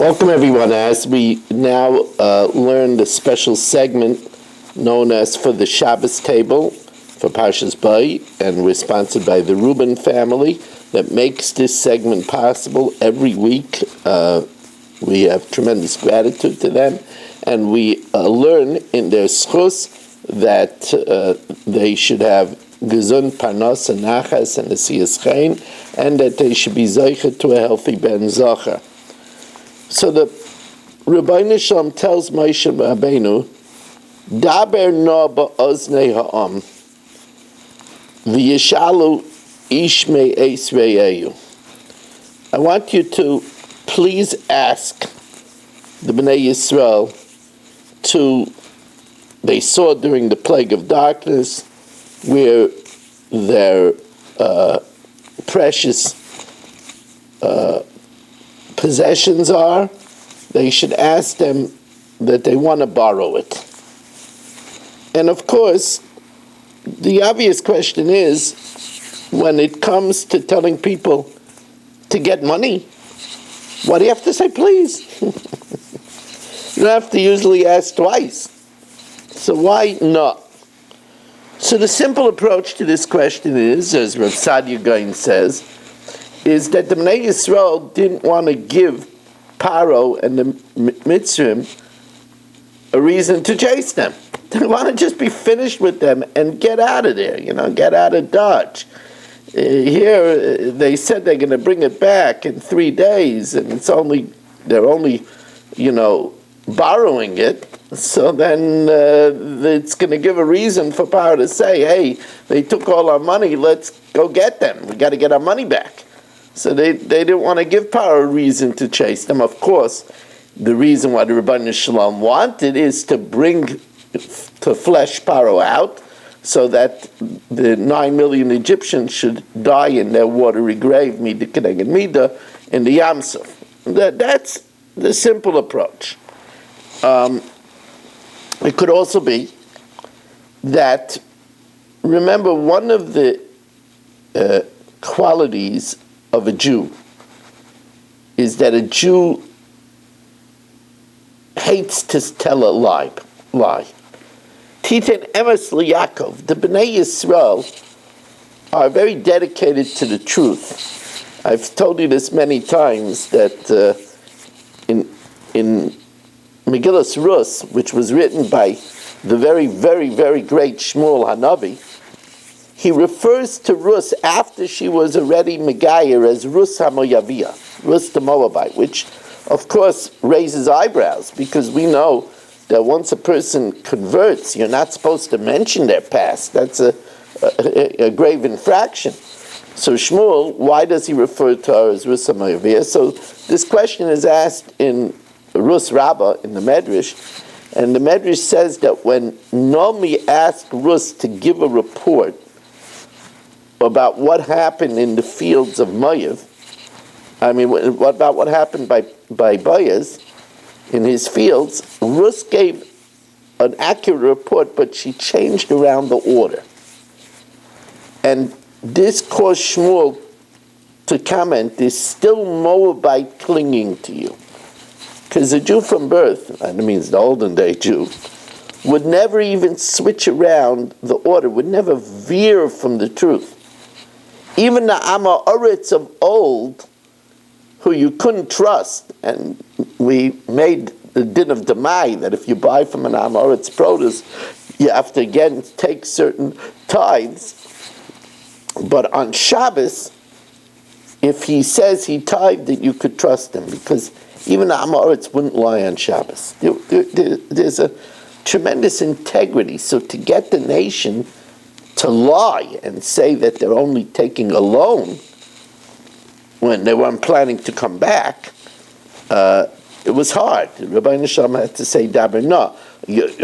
Welcome everyone, as we now learn the special segment known as for the Shabbos Table for Parshas Bo, and we're sponsored by the Rubin family that makes this segment possible every week. We have tremendous gratitude to them, and we learn in their schus that they should have gesund parnas and nachas and asiyas chayin, and that they should be zeicha to a healthy ben zacher. So the Rebbeinu Shalom tells Moshe Rabbeinu, Daber no ba'oznei ha'am, v'yishalu ish me'es re'eyu. I want you to please ask the Bnei Yisrael they saw during the plague of darkness where their precious possessions are. They should ask them that they want to borrow it. And of course, the obvious question is, when it comes to telling people to get money, what do you have to say, please? You don't have to usually ask twice. So why not? So the simple approach to this question is, as Rav Sadia Gaon says, is that the Bnei Yisrael didn't want to give Paro and the Mitzrim a reason to chase them. They want to just be finished with them and get out of there, get out of Dodge. Here, they said they're going to bring it back in 3 days, and they're only, borrowing it. So then it's going to give a reason for Paro to say, hey, they took all our money, let's go get them. We got to get our money back. So they didn't want to give Paro a reason to chase them. Of course, the reason why the Rebbeinu Shalom wanted is to flesh Paro out so that the 9 million Egyptians should die in their watery grave, Mida Keneged Mida, in the Yam Suf. That's the simple approach. It could also be that, remember, one of the qualities of a Jew is that a Jew hates to tell a lie. Titan Emes LiYaakov, the Bnei Yisrael are very dedicated to the truth. I've told you this many times that in Megillas Rus, which was written by the very, very, very great Shmuel Hanavi, he refers to Rus after she was already Megayer as Rus HaMoyaviyah, Rus the Moabite, which of course raises eyebrows, because we know that once a person converts, you're not supposed to mention their past. That's a grave infraction. So Shmuel, why does he refer to her as Rus HaMoyaviyah? So this question is asked in Rus Rabbah, in the Medrash, and the Medrash says that when Nomi asked Rus to give a report about what happened in the fields of Moav, what happened by Boaz in his fields, Rus gave an accurate report, but she changed around the order. And this caused Shmuel to comment, there's still Moabite clinging to you. Because a Jew from birth, that means the olden day Jew, would never even switch around the order, would never veer from the truth. Even the Amma Oretz of old, who you couldn't trust, and we made the din of Demai, that if you buy from an Amma Oretz produce, you have to again take certain tithes. But on Shabbos, if he says he tithed it, you could trust him, because even the Amma Oretz wouldn't lie on Shabbos. There's a tremendous integrity. So to get the nation to lie and say that they're only taking a loan when they weren't planning to come back, it was hard. Rebbeinu Shalom had to say daber no.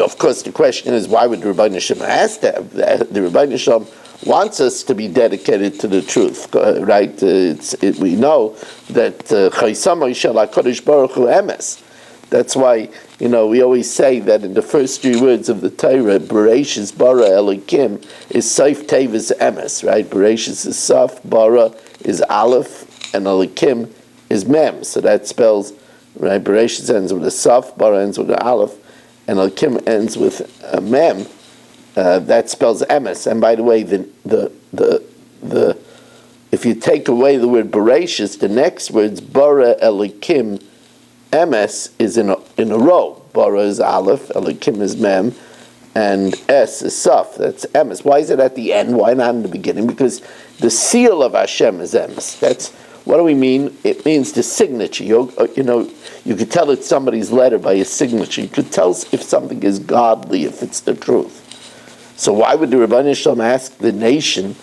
Of course, the question is, why would the Rebbeinu Shalom ask that? The Rebbeinu Shalom wants us to be dedicated to the truth, right? We know that Chaisama Yishal HaKadosh Baruch Hu Emes. That's why, we always say that in the first 3 words of the Torah, Bereshis Bara Elokim is Seif Tevis Emes, right? Bereshis is Saf, Bara is Aleph, and Elokim is Mem. So that spells right? Bereshis ends with a Saf, Bara ends with an Aleph, and Elikim ends with a Mem. That spells emes. And by the way, if you take away the word Bereshis, the next words Bara, Elikim, emes is in a row. Bara is Aleph, Elikim is Mem, and S is Saf. That's emes. Why is it at the end? Why not in the beginning? Because the seal of Hashem is emes. That's what do we mean? It means the signature. You could tell it's somebody's letter by his signature. You could tell if something is godly, if it's the truth. So why would the Rebbeinu Shalom ask the nation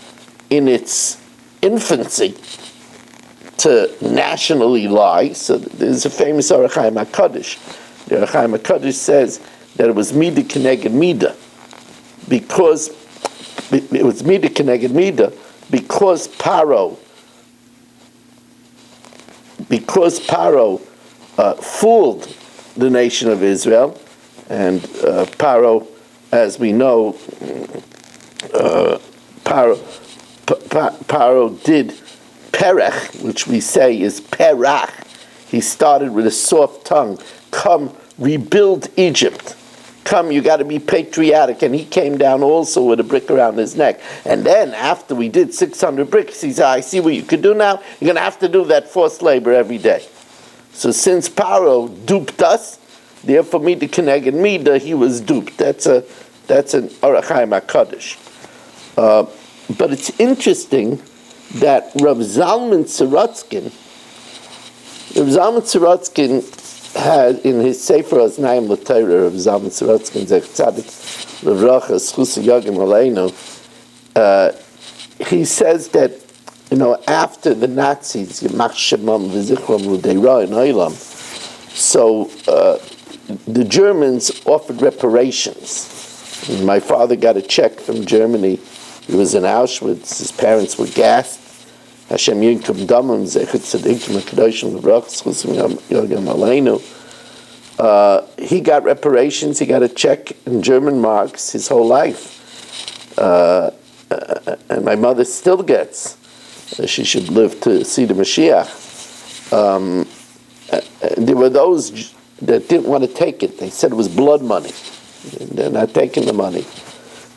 in its infancy to nationally lie? So there's a famous Orach Chaim HaKadosh. The Orach Chaim HaKadosh says that it was Mida Keneged Mida, because it was Mida Keneged Mida, because Paro fooled the nation of Israel, and Paro, as we know, Paro did perech, which we say is perach. He started with a soft tongue. Come, rebuild Egypt. Come, you got to be patriotic. And he came down also with a brick around his neck. And then after we did 600 bricks, he said, I see what you could do now. You're going to have to do that forced labor every day. So since Paro duped us, therefore Mida Keneged Mida, he was duped. That's an Orach Chaim HaKadosh. But it's interesting that Rav Zalman Sorotzkin had in his Sefer Oznaim L'Torah, Rav Zalman Sorotzkin, Zech Tzadik L'Vracha, Schus Yagim Aleinu, he says that, after the Nazis, Yimach Shemam V'Zichram L'Deira in Olam, so the Germans offered reparations. And my father got a check from Germany. He was in Auschwitz. His parents were gassed. Hashem Yinkum Damim Zechet Tzadikim HaKadoshim L'Vrach Schusam Yagim Aleinu. He got reparations. He got a check in German marks his whole life. And my mother still gets. She should live to see the Mashiach. There were those that didn't want to take it. They said it was blood money. They're not taking the money.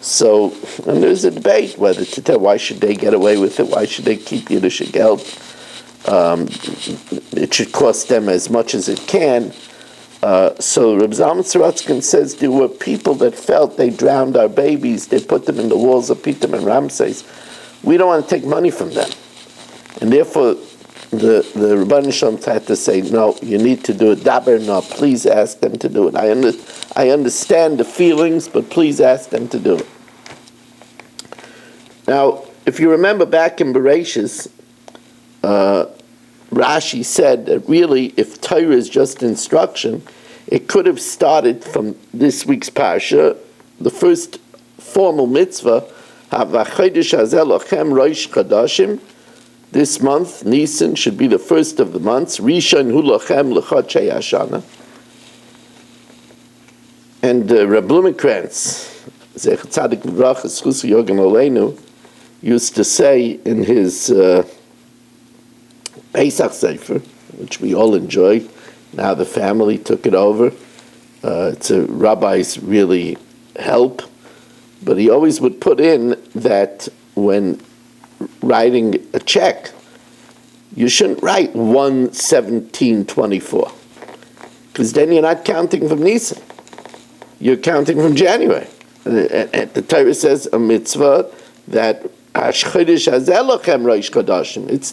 So, and there's a debate whether to tell why should they get away with it, why should they keep Yiddish Geld. It should cost them as much as it can. So Reb Zalman Sorotzkin says there were people that felt they drowned our babies, they put them in the walls of Pitam and Ramses. We don't want to take money from them. And therefore, the Rebbeinu Shalom had to say, no, you need to do it. Daber, no, please ask them to do it. I understand the feelings, but please ask them to do it. Now, if you remember back in Bereshis, Rashi said that really, if Torah is just instruction, it could have started from this week's parsha, the first formal mitzvah, Havachodesh hazeh lochem rosh chadashim. This month, Nisan, should be the first of the months. Rishon hu lochem l'chodshei hashana. And Reb Blumenkrantz, Zech Tzadik L'Vracha Schus Yagim Aleinu, used to say in his Pesach Sefer, which we all enjoy. Now the family took it over. It's a rabbis really help. But he always would put in that when writing a check, you shouldn't write 1/17/24, because then you're not counting from Nisan. You're counting from January. And the Torah says a mitzvah that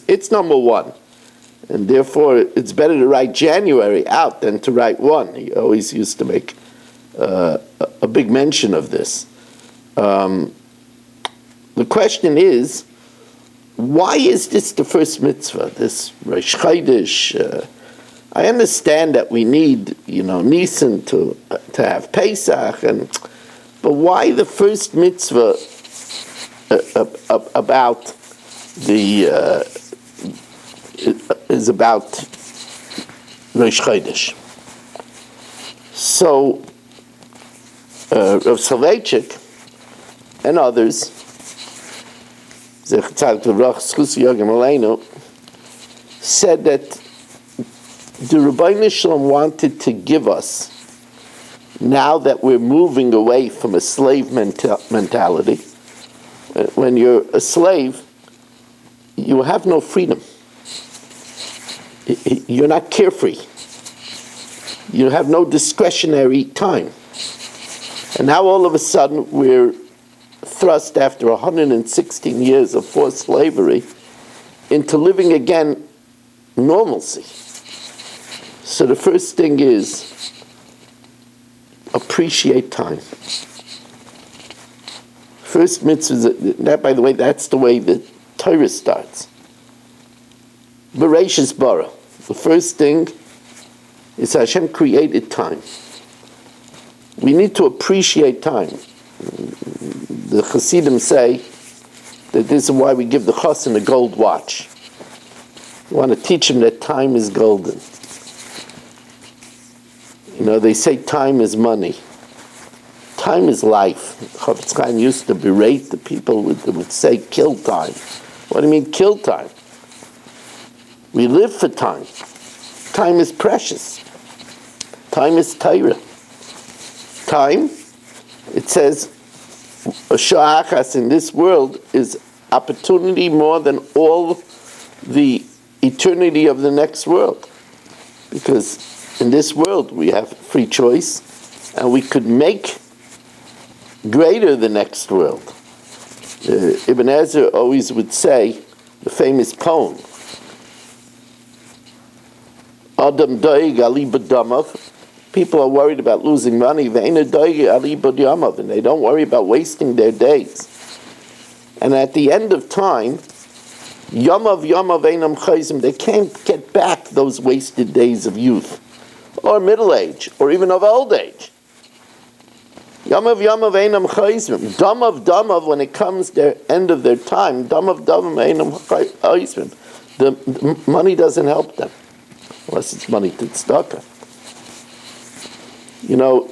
it's number one. And therefore, it's better to write January out than to write one. He always used to make a big mention of this. The question is, why is this the first mitzvah, this Rosh Chodesh? I understand that we need, Nisan to have Pesach, but why the first mitzvah about the is about Rosh Chodesh? So Rav Soloveitchik and others, said that the Rebbeinu Shalom wanted to give us, now that we're moving away from a slave mentality. When you're a slave, you have no freedom. You're not carefree. You have no discretionary time. And now all of a sudden we're thrust, after 116 years of forced slavery, into living again normalcy. So the first thing is appreciate time. First mitzvah, that, by the way, that's the way the Torah starts. Bereshis bara. The first thing is Hashem created time. We need to appreciate time. The Hasidim say that this is why we give the chassan a gold watch. We want to teach him that time is golden. You know, they say time is money. Time is life. Chavetz Chaim used to berate the people that would say, kill time. What do you mean, kill time? We live for time. Time is precious. Time is Torah. Time, it says, a sha'achas in this world is opportunity more than all the eternity of the next world. Because in this world we have free choice, and we could make greater the next world. Ibn Ezra always would say, the famous poem, Adam doig ali b'damav. People are worried about losing money, ve'ena doig ali b'damav, and they don't worry about wasting their days. And at the end of time, yamav einam chayzim, they can't get back those wasted days of youth, or middle age, or even of old age. Yamav einam chayzim. Damav, when it comes their end of their time, damav einam chayzim. The money doesn't help them, unless it's money to tzedakah. You know,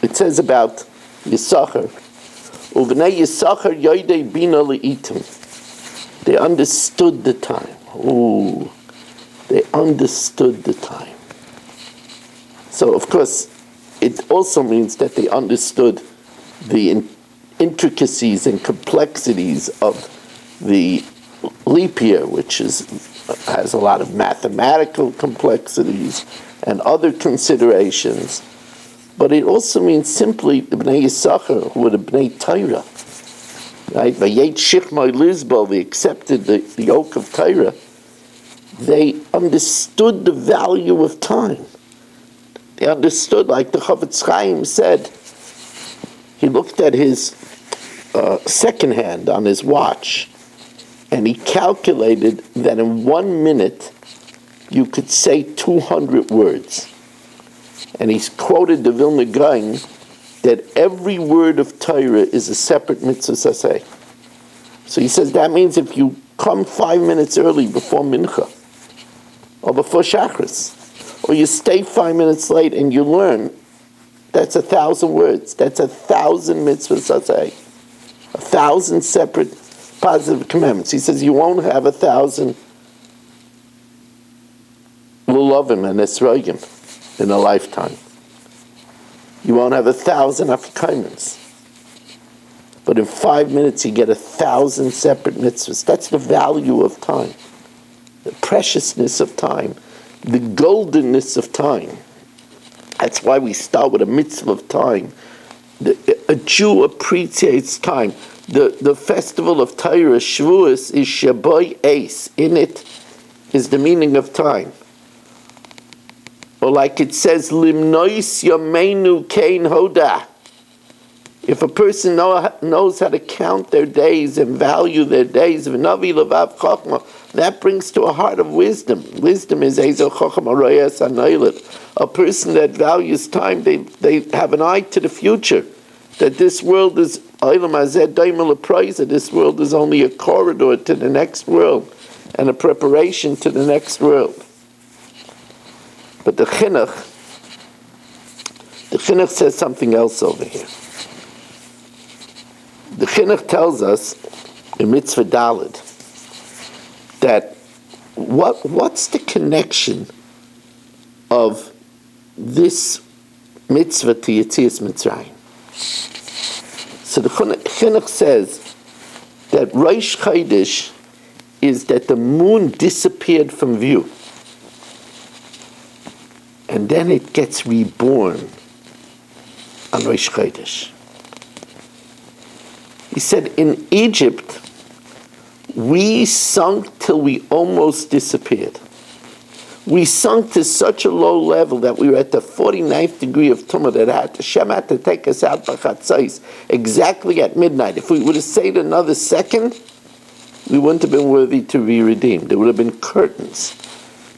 it says about Yisachar, Uvnei Yisachar yoidei bina le'itim. They understood the time. Ooh, they understood the time. So, of course, it also means that they understood the intricacies and complexities of the leap year, which has a lot of mathematical complexities and other considerations. But it also means simply the Bnei Yisachar, who were the Bnei Torah. Right? Vayet Shichmai Lizbo, they accepted the yoke of Torah. They understood the value of time. They understood, like the Chavetz Chaim said, he looked at his second hand on his watch, and he calculated that in 1 minute you could say 200 words. And he's quoted the Vilna Gaon that every word of Torah is a separate mitzvah saseh. So he says that means if you come 5 minutes early before mincha, or before shachris, or you stay 5 minutes late and you learn, that's 1,000 words. That's 1,000 mitzvahs saseh. 1,000 separate positive commandments. He says you won't have 1,000 lulavim and esrogim in a lifetime. You won't have 1,000 afikaimins. But in 5 minutes you get 1,000 separate mitzvahs. That's the value of time. The preciousness of time. The goldenness of time. That's why we start with a mitzvah of time. A Jew appreciates time. The festival of Torah, Shavuos, is Shabbos Eis. In it is the meaning of time. Or like it says, Limnois Yameinu Kain Hoda. If a person knows how to count their days and value their days, V'navi Levav Chochma, that brings to a heart of wisdom. Wisdom is Ezo Chochma Royas Anoilet. A person that values time, they have an eye to the future. That this world is Olam Hazeh Daimel Apraisa. This world is only a corridor to the next world and a preparation to the next world. But the chinuch says something else over here. The chinuch tells us in Mitzvah Daled that what's the connection of this mitzvah to Yetzias Mitzrayim. So the Chinuch says that Rosh Chodesh is that the moon disappeared from view. And then it gets reborn on Rosh Chodesh. He said, in Egypt, we sunk till we almost disappeared. We sunk to such a low level that we were at the 49th degree of Tumah that Hashem had to take us out by Chatzais exactly at midnight. If we would have stayed another second, we wouldn't have been worthy to be redeemed. There would have been curtains.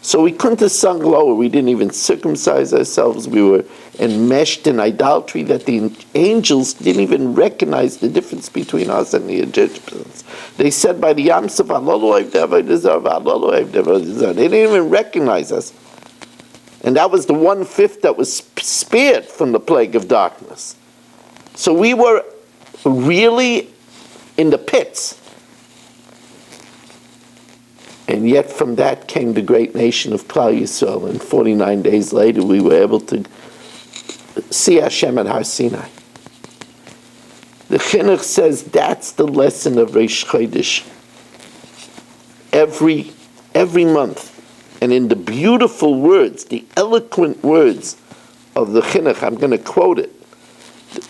So we couldn't have sunk lower. We didn't even circumcise ourselves. We were enmeshed in idolatry that the angels didn't even recognize the difference between us and the Egyptians. They said by the Yam Suf, they didn't even recognize us. And that was the 1/5 that was spared from the plague of darkness. So we were really in the pits. And yet from that came the great nation of Klal Yisrael. And 49 days later we were able to see Hashem at Har Sinai. The Chinuch says that's the lesson of Rosh Chodesh. Every month. And in the beautiful words, the eloquent words of the Chinuch, I'm going to quote it.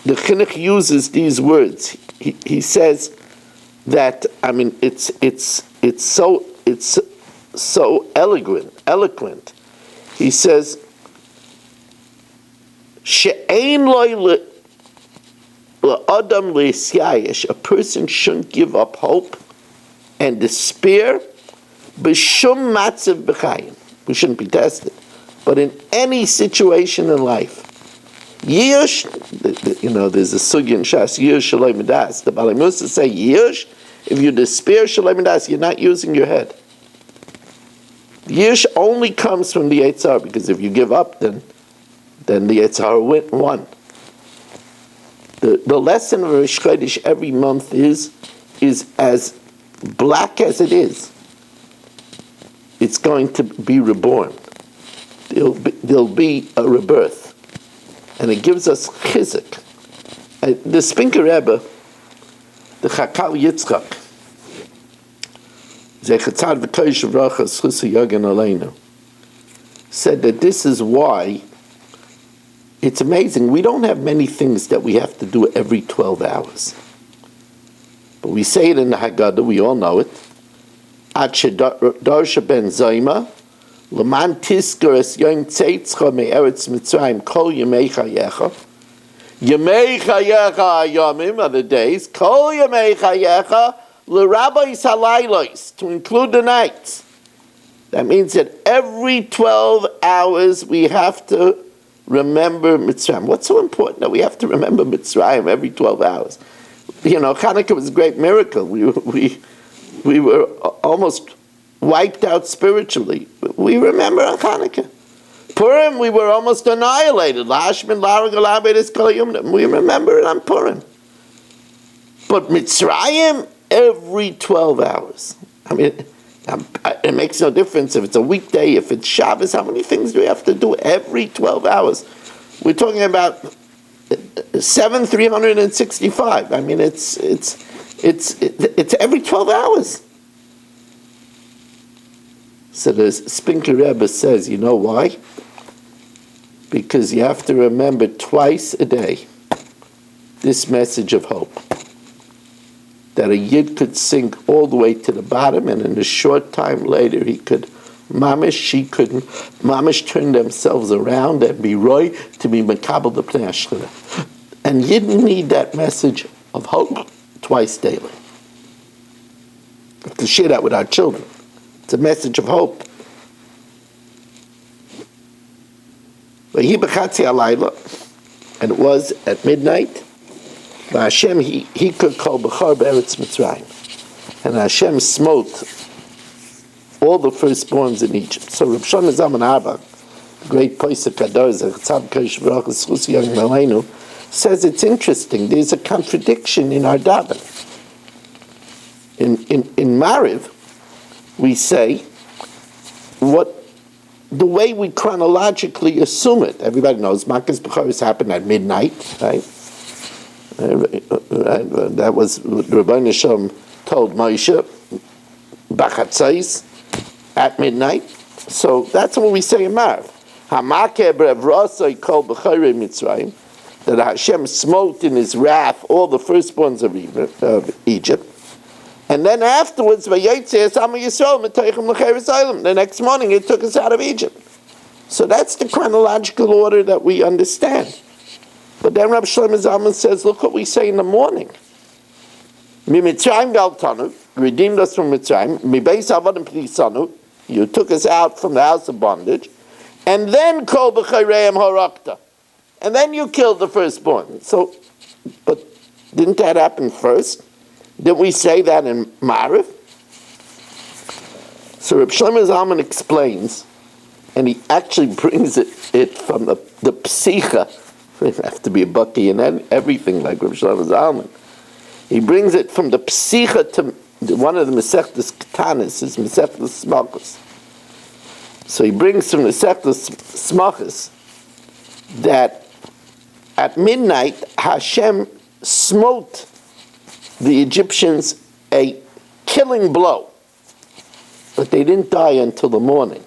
The Chinuch uses these words. He says that, I mean, it's so eloquent. He says, "She'ein loy le'adam le'isyayish." A person shouldn't give up hope and despair. B'shum matzav b'chayim. We shouldn't be tested, but in any situation in life. Yish, there's a sugya in Shas, Yish shaloi midas. The Balei Musa say, Yish, if you despair shaloi midas, you're not using your head. Yish only comes from the Eitzar, because if you give up, then the Eitzar won. The lesson of Rosh Chodesh every month is as black as it is. It's going to be reborn. There'll be a rebirth. And it gives us chizuk. The Spinker Rebbe, the Chakal Yitzchak, Zechatzad v'Kodesh V'Racha Schusa Yagan Aleinu, said that this is why it's amazing. We don't have many things that we have to do every 12 hours. But we say it in the Haggadah, we all know it. Ad shedarsha ben Zayma, L'man tiskar es yom tzeitzcha me'eretz Mitzrayim kol yemei chayecha. Yemei chayecha hayomim are the days, kol yemei chayecha l'rabbis halaylos, to include the nights. That means that every 12 hours we have to remember Mitzrayim. What's so important that we have to remember Mitzrayim every 12 hours? Hanukkah was a great miracle. We were almost wiped out spiritually. We remember on Hanukkah. Purim, we were almost annihilated. We remember it on Purim. But Mitzrayim, every 12 hours. I mean, it makes no difference if it's a weekday, if it's Shabbos. How many things do we have to do every 12 hours? We're talking about 365. I mean, it's every 12 hours. So the Spinker Rebbe says, you know why? Because you have to remember twice a day this message of hope. That a Yid could sink all the way to the bottom, and in a short time later she could mamish turn themselves around and be right to be makabel the Pnei Hashchina. And Yid need that message of hope twice daily. We have to share that with our children. It's a message of hope. And it was at midnight. Hashem, he could call Bechar Be'eretz Mitzrayim. And Hashem smote all the firstborns in Egypt. So Reb Shlomo Zalman Auerbach, the great Posek Hadar, Zechatzad Kodesh V'Racha Schusa Yagan Aleinu, says it's interesting. There's a contradiction in our daven. In Mariv, we say, what the way we chronologically assume it. Everybody knows Makkah's Bechoros happened at midnight, right? That was what Rabbi Shalom told Moshe, Bachatzais, at midnight. So that's what we say in Marv. That Hashem smote in his wrath all the firstborns of Egypt. And then afterwards, the next morning it took us out of Egypt. So that's the chronological order that we understand. But then Rabbi Shlomo Zalman says, look what we say in the morning. Redeemed us from Mitzrayim. You took us out from the house of bondage. And then kol b'chayreim harakta. And then you killed the firstborn. So, but didn't that happen first? Didn't we say that in Ma'ariv? So Reb Shlomo Zalman explains, and he actually brings it from the psicha. It have to be a bucky and everything like Reb Shlomo Zalman. He brings it from the psicha to one of the Mesechtas Ketanis, is Mesechtas Smachos. So he brings from the Mesechtas Smachos that at midnight Hashem smote the Egyptians a killing blow, but they didn't die until the morning.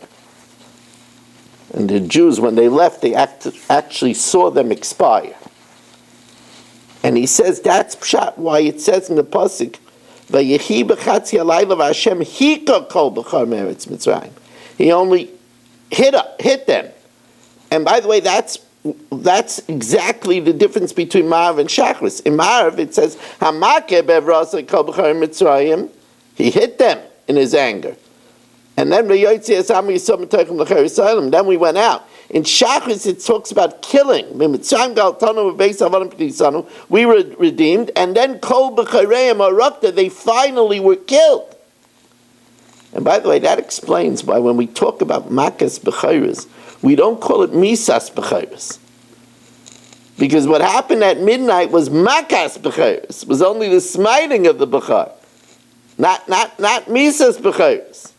And the Jews, when they left, they actually saw them expire. And he says that's pshat, why it says in the pasuk, "Vayehi b'chatzi halayla v'Hashem hika kol b'char meretz Mitzrayim." He only hit them. And by the way, that's exactly the difference between Ma'ariv and Shachris. In Ma'ariv it says, "Hamakeh be'vrasei kol b'char Mitzrayim." He hit them in his anger. And then then we went out. In Shachris it talks about killing. We were redeemed, and then kol b'chareim arakta, they finally were killed. And by the way, that explains why when we talk about makas b'chayres, we don't call it misas b'chayres. Because what happened at midnight was makas b'chayres, was only the smiting of the b'char, not misas b'chayres.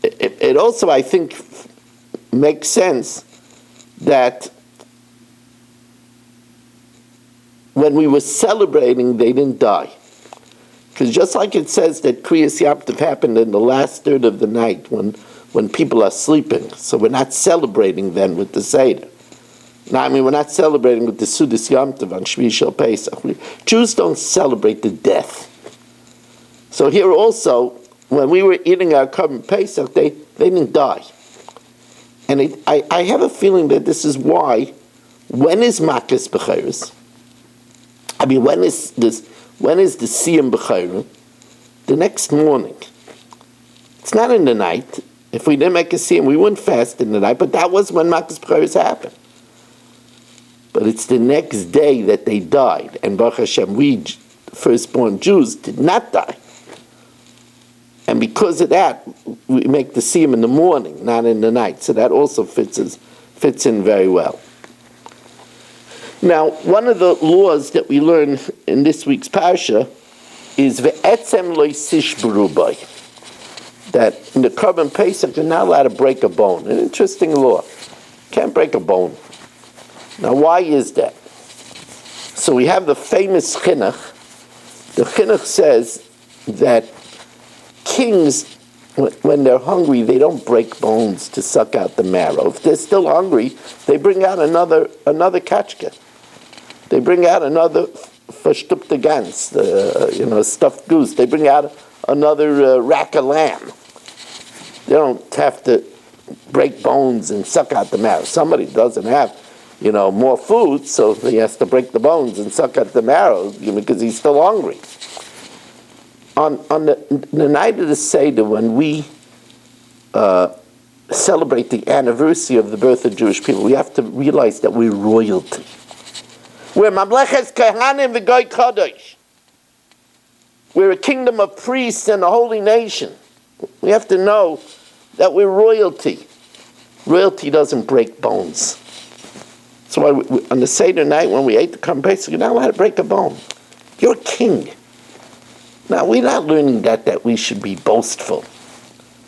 It also, I think, makes sense that when we were celebrating, they didn't die. Because just like it says that Kriyas Yamtiv happened in the last third of the night when people are sleeping, so we're not celebrating then with the Seder. Now, I mean, we're not celebrating with the Sudas Yamtiv on Shvi Shel Pesach. Jews don't celebrate the death. So here also, when we were eating our Korban Pesach, they didn't die. And I have a feeling that this is why, when is Makas B'chayres? I mean, when is the Siyam B'chayre? The next morning. It's not in the night. If we didn't make a Siyam, we wouldn't fast in the night, but that was when Makas B'chayres happened. But it's the next day that they died, and Baruch Hashem, we firstborn Jews did not die. And because of that, we make the siyum in the morning, not in the night. So that also fits in very well. Now, one of the laws that we learn in this week's parsha is ve'etzem lo yisishbru bay, that in the Korban Pesach you're not allowed to break a bone. An interesting law. Can't break a bone. Now, why is that? So we have the famous chinuch. The chinuch says that kings, when they're hungry, they don't break bones to suck out the marrow. If they're still hungry, they bring out another kachka. They bring out another verstupte Gans, stuffed goose. They bring out another rack of lamb. They don't have to break bones and suck out the marrow. Somebody doesn't have, more food, so he has to break the bones and suck out the marrow because he's still hungry. On the night of the Seder, when we celebrate the anniversary of the birth of Jewish people, we have to realize that we're royalty. We're Mamleches Kehanim v'Goy Kadosh. We're a kingdom of priests and a holy nation. We have to know that we're royalty. Royalty doesn't break bones. That's why on the Seder night, when we ate the Korban Pesach, you're not allowed to break a bone. You're a king. Now, we're not learning that we should be boastful.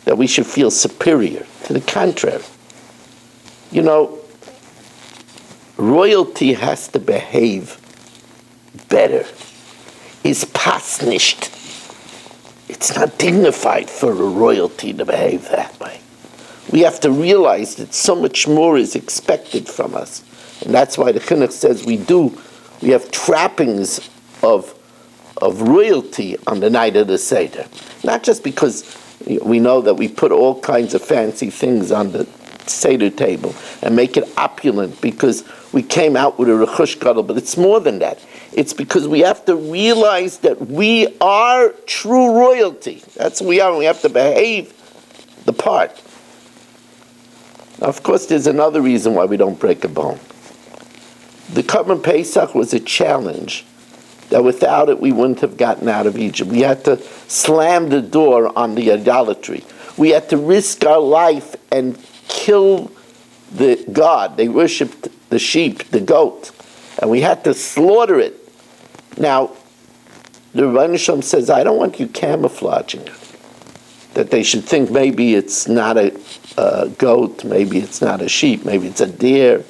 that we should feel superior. To the contrary. You know, royalty has to behave better. Is pasnished. It's not dignified for a royalty to behave that way. We have to realize that so much more is expected from us. And that's why the Chinuch says we have trappings of royalty on the night of the Seder. Not just because we know that we put all kinds of fancy things on the Seder table and make it opulent because we came out with a rechush gadol, but it's more than that. It's because we have to realize that we are true royalty. That's who we are, and we have to behave the part. Now, of course, there's another reason why we don't break a bone. The Korban Pesach was a challenge that without it we wouldn't have gotten out of Egypt. We had to slam the door on the idolatry. We had to risk our life and kill the god. They worshipped the sheep, the goat, and we had to slaughter it. Now, the Rebbeinu Shalom says, I don't want you camouflaging it. That they should think maybe it's not a goat, maybe it's not a sheep, maybe it's a deer,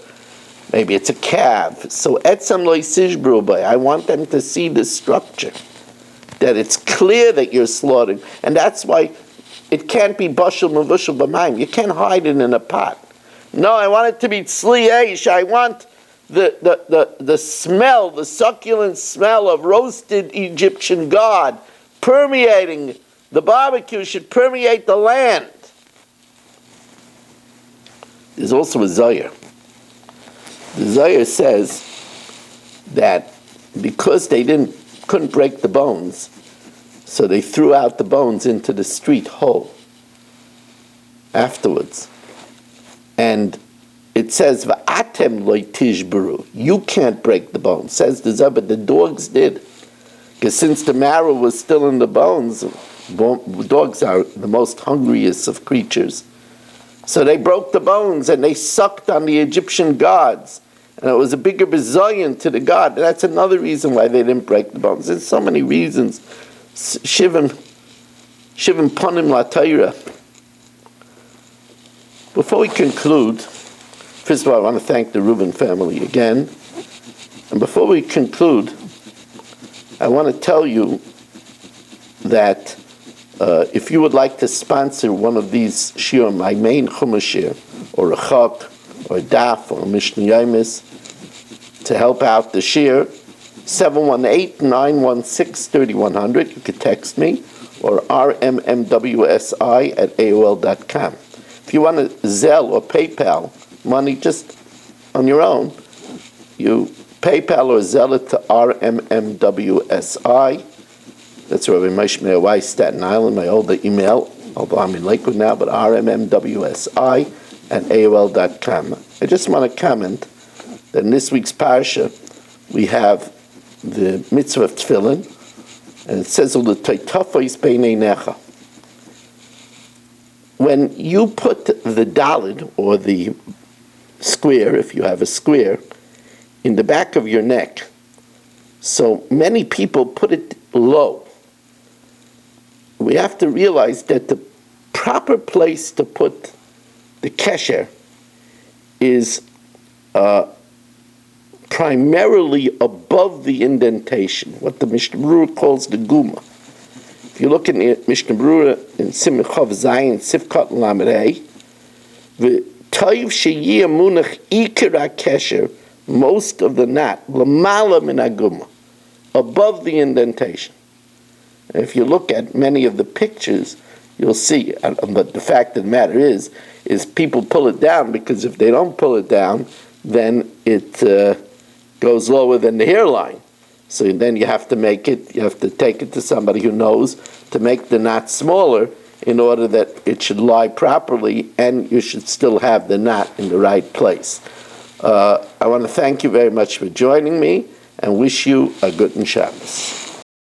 maybe it's a calf. So etzam lo yisishbru bay. I want them to see the structure, that it's clear that you're slaughtering, and that's why it can't be bashal mavushal b'mayim. You can't hide it in a pot. No, I want it to be tzli eish. I want the smell, the succulent smell of roasted Egyptian god permeating. The barbecue should permeate the land. There's also a Zohar. The Zohar says that because they couldn't break the bones, so they threw out the bones into the street whole afterwards. And it says, "Va'atem lo tishberu." You can't break the bones. Says the Zohar, but the dogs did. Because since the marrow was still in the bones, dogs are the most hungriest of creatures. So they broke the bones and they sucked on the Egyptian gods. And it was a bigger bizayon to the god. And that's another reason why they didn't break the bones. There's so many reasons. Shivim panim la Torah. Before we conclude, first of all, I want to thank the Reuben family again. And before we conclude, I want to tell you that if you would like to sponsor one of these shiur, my main chumash shir, or a chok, or a daf, or a mishnah yomis, to help out the shir, 718-916-3100. You could text me, or rmmwsi at AOL.com. If you want to Zelle or PayPal money just on your own, you PayPal or Zelle it to rmmwsi. That's Rabbi Moshe Meir Weiss, Staten Island, my older email, although I'm in Lakewood now, but rmmwsi at AOL.com. I just want to comment that in this week's parsha, we have the mitzvah of tefillin, and it says, when you put the dalid, or the square, if you have a square, in the back of your neck, so many people put it low. We have to realize that the proper place to put the kesher is primarily above the indentation, what the Mishnah Berurah calls the guma. If you look in the Mishnah Berurah in Simon Chav Zayin Sifkat Lamed Hey, the Toiv Sheyiyah Munach Ikar HaKesher, most of the knot, Lamala Min HaGuma, above the indentation. And if you look at many of the pictures, you'll see, but the fact of the matter is people pull it down, because if they don't pull it down, then it goes lower than the hairline. So then you have to take it to somebody who knows to make the knot smaller in order that it should lie properly, and you should still have the knot in the right place. I want to thank you very much for joining me and wish you a good Shabbos.